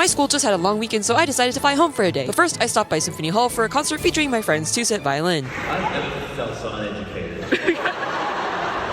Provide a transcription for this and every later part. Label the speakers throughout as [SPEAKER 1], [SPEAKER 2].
[SPEAKER 1] My school just had a long weekend, so I decided to fly home for a day. But first, I stopped by Symphony Hall for a concert featuring my friend's two-set violin.
[SPEAKER 2] I've never felt so uneducated.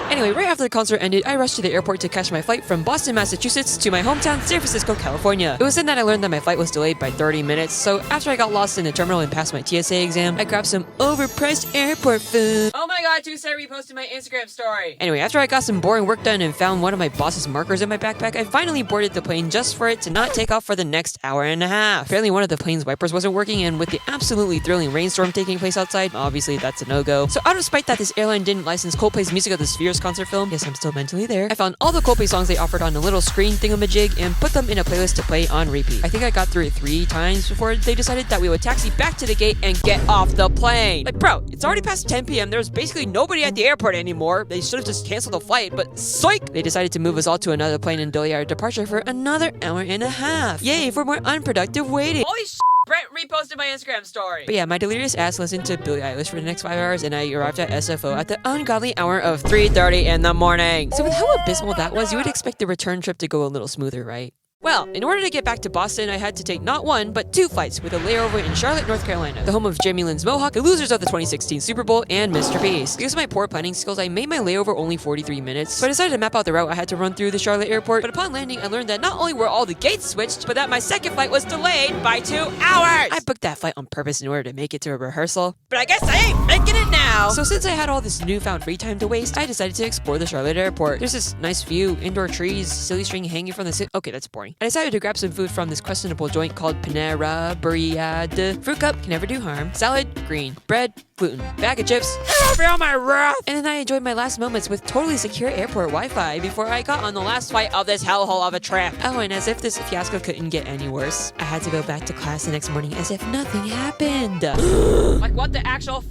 [SPEAKER 1] Anyway, right after the concert ended, I rushed to the airport to catch my flight from Boston, Massachusetts to my hometown, San Francisco, California. It was then that I learned that my flight was delayed by 30 minutes, so after I got lost in the terminal and passed my TSA exam, I grabbed some overpriced airport food. Oh my god, Two-Set reposted my Instagram story. Anyway, after I got some boring work done and found one of my boss's markers in my backpack, I finally boarded the plane just for it to not take off for the next hour and a half. Apparently one of the plane's wipers wasn't working, and with the absolutely thrilling rainstorm taking place outside, obviously that's a no-go. So out of spite that this airline didn't license Coldplay's Music of the Spheres concert film, yes, I'm still mentally there, I found all the Coldplay songs they offered on a little screen thingamajig and put them in a playlist to play on repeat. I think I got through it 3 times before they decided that we would taxi back to the gate and get off the plane. Like, bro, it's already past 10 p.m. There's basically nobody at the airport anymore. They should have just canceled the flight, but psych! They decided to move us all to another plane and delay our departure for another hour and a half. Yay, for more unproductive waiting. Holy sh**! Brent reposted my Instagram story. But yeah, my delirious ass listened to Billie Eilish for the next 5 hours, and I arrived at SFO at the ungodly hour of 3:30 in the morning. So with how abysmal that was, you would expect the return trip to go a little smoother, right? Well, in order to get back to Boston, I had to take not 1, but 2 flights with a layover in Charlotte, North Carolina, the home of Jamie Lynn's Mohawk, the losers of the 2016 Super Bowl, and Mr. Beast. Because of my poor planning skills, I made my layover only 43 minutes, so I decided to map out the route I had to run through the Charlotte airport. But upon landing, I learned that not only were all the gates switched, but that my second flight was delayed by 2 hours! I booked that flight on purpose in order to make it to a rehearsal, but I guess I ain't making it now! So since I had all this newfound free time to waste, I decided to explore the Charlotte airport. There's this nice view, indoor trees, silly string hanging from the okay, that's boring. I decided to grab some food from this questionable joint called Panera Burriade. Fruit cup can never do harm. Salad, green. Bread, gluten. Bag of chips. I feel my wrath! And then I enjoyed my last moments with totally secure airport Wi-Fi before I got on the last flight of this hellhole of a trip. Oh, and as if this fiasco couldn't get any worse, I had to go back to class the next morning as if nothing happened. Like, what the actual